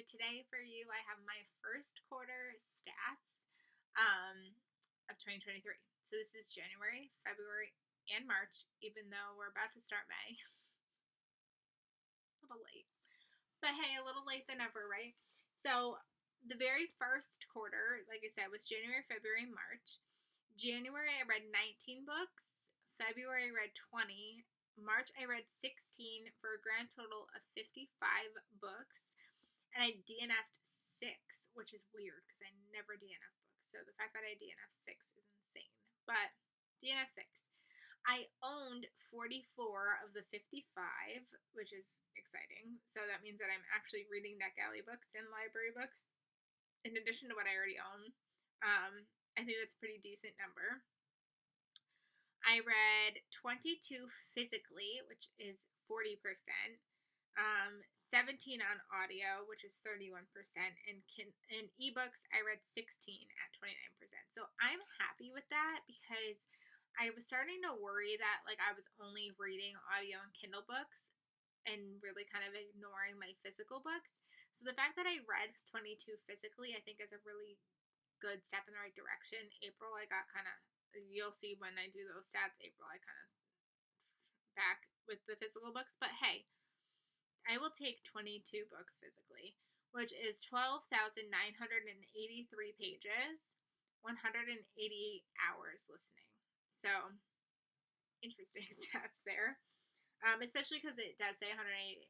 today for you, I have my first quarter stats of 2023. So this is January, February, and March, even though we're about to start May. A little late. But hey, a little late than ever, right? So the very first quarter, like I said, was January, February, March. January, I read 19 books. February, I read 20. March, I read 16 for a grand total of 55 books. And I DNF'd 6, which is weird because I never DNF books. So the fact that I DNF'd 6 is insane. But DNF 6. I owned 44 of the 55, which is exciting. So that means that I'm actually reading NetGalley books and library books in addition to what I already own. I think that's a pretty decent number. I read 22 physically, which is 40%. 17 on audio, which is 31%, and in ebooks I read 16 at 29%. So I'm happy with that because I was starting to worry that I was only reading audio and Kindle books and really kind of ignoring my physical books. So the fact that I read 22 physically, I think is a really good step in the right direction. April, I got kind of, you'll see when I do those stats, April, I kind of back with the physical books, but hey, I will take 22 books physically, which is 12,983 pages, 188 hours listening. So, interesting stats there. Especially because it does say 180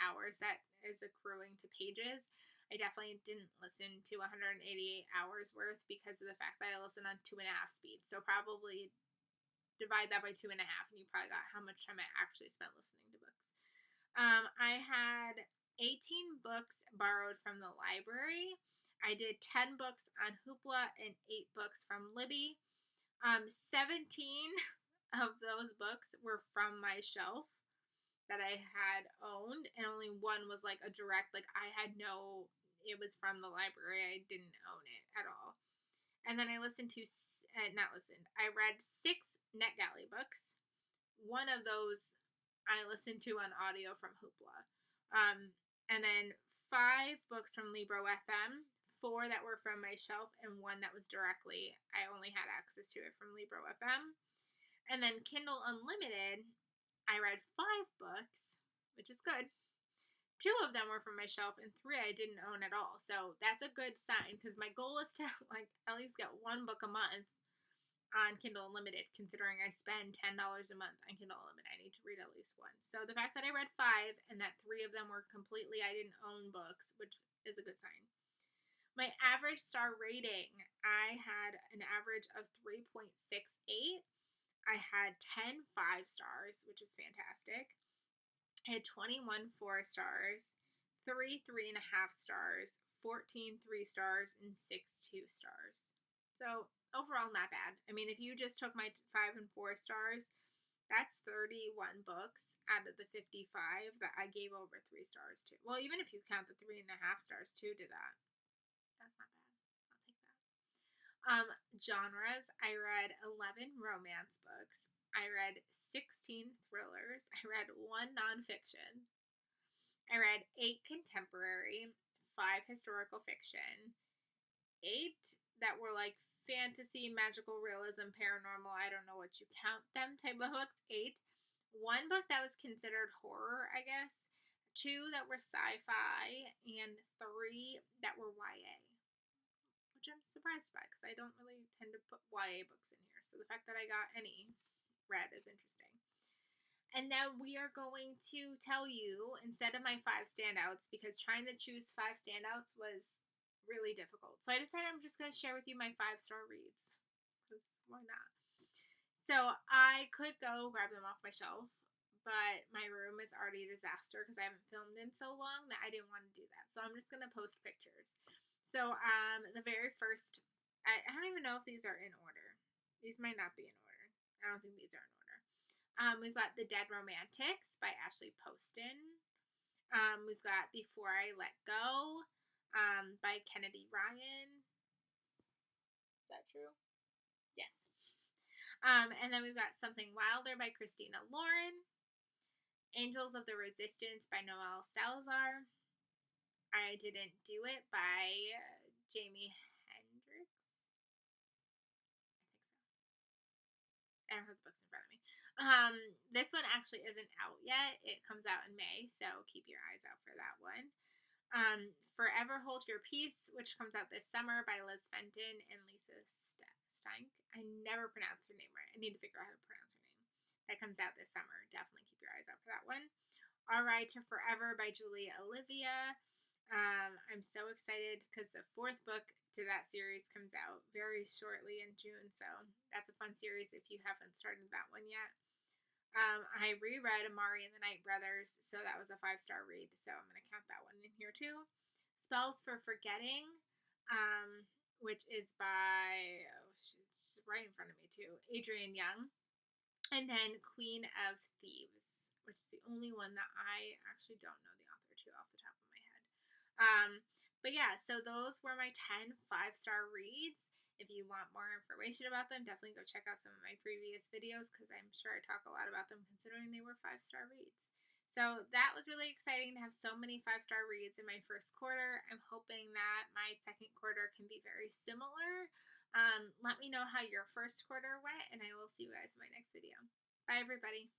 hours. That is accruing to pages. I definitely didn't listen to 188 hours worth because of the fact that I listened on 2.5 speed. So probably divide that by 2.5 and you probably got how much time I actually spent listening to books. I had 18 books borrowed from the library. I did 10 books on Hoopla and 8 books from Libby. 17 of those books were from my shelf that I had owned, and only one was a direct, it was from the library. I didn't own it at all. And then I I read 6 NetGalley books. One of those I listened to on audio from Hoopla. And then 5 books from Libro FM, 4 that were from my shelf, and 1 that was directly, I only had access to it from Libro FM. And then Kindle Unlimited, I read 5 books, which is good. 2 of them were from my shelf, and 3 I didn't own at all. So that's a good sign, because my goal is to at least get 1 book a month on Kindle Unlimited, considering I spend $10 a month on Kindle Unlimited. I need to read at least 1. So the fact that I read 5 and that 3 of them were completely I didn't own books, which is a good sign. My average star rating, I had an average of 3.68. I had 10 5 stars, which is fantastic. I had 21 4 stars, 3 3.5 stars, 14 3 stars, and 6 2 stars. So overall, not bad. I mean, if you just took my 5 and 4 stars, that's 31 books out of the 55 that I gave over 3 stars to. Well, even if you count the 3.5 stars too to that, that's not bad. I'll take that. Genres, I read 11 romance books. I read 16 thrillers. I read 1 nonfiction. I read 8 contemporary, 5 historical fiction, 8 that were fantasy, magical realism, paranormal, I don't know what you count them type of books, 8. 1 book that was considered horror, I guess. 2 that were sci-fi, and 3 that were YA. Which I'm surprised by, because I don't really tend to put YA books in here. So the fact that I got any read is interesting. And now we are going to tell you, instead of my 5 standouts, because trying to choose 5 standouts was really difficult. So I decided I'm just going to share with you my 5-star reads, because why not? So I could go grab them off my shelf, but my room is already a disaster because I haven't filmed in so long that I didn't want to do that. So I'm just going to post pictures. So the very first, I don't even know if these are in order. These might not be in order. I don't think these are in order. We've got The Dead Romantics by Ashley Poston. We've got Before I Let Go by Kennedy Ryan. Is that true? Yes. And then we've got Something Wilder by Christina Lauren. Angels of the Resistance by Noelle Salazar. I Didn't Do It by Jamie Hendricks. I think so. I don't have the books in front of me. This one actually isn't out yet. It comes out in May, so keep your eyes out for that one. Forever Hold Your Peace, which comes out this summer by Liz Fenton and Lisa Steink. I never pronounce her name right. I need to figure out how to pronounce her name. That comes out this summer. Definitely keep your eyes out for that one. All Right to Forever by Julia Olivia. I'm so excited because the fourth book to that series comes out very shortly in June. So that's a fun series if you haven't started that one yet. I reread Amari and the Night Brothers, so that was a 5-star read. So I'm going to count that one in here too. Spells for Forgetting, which is by, it's right in front of me too, Adrienne Young. And then Queen of Thieves, which is the only one that I actually don't know the author to off the top of my head. But yeah, so those were my 10 5-star reads. If you want more information about them, definitely go check out some of my previous videos because I'm sure I talk a lot about them considering they were 5-star reads. So that was really exciting to have so many 5-star reads in my first quarter. I'm hoping that my second quarter can be very similar. Let me know how your first quarter went, and I will see you guys in my next video. Bye, everybody.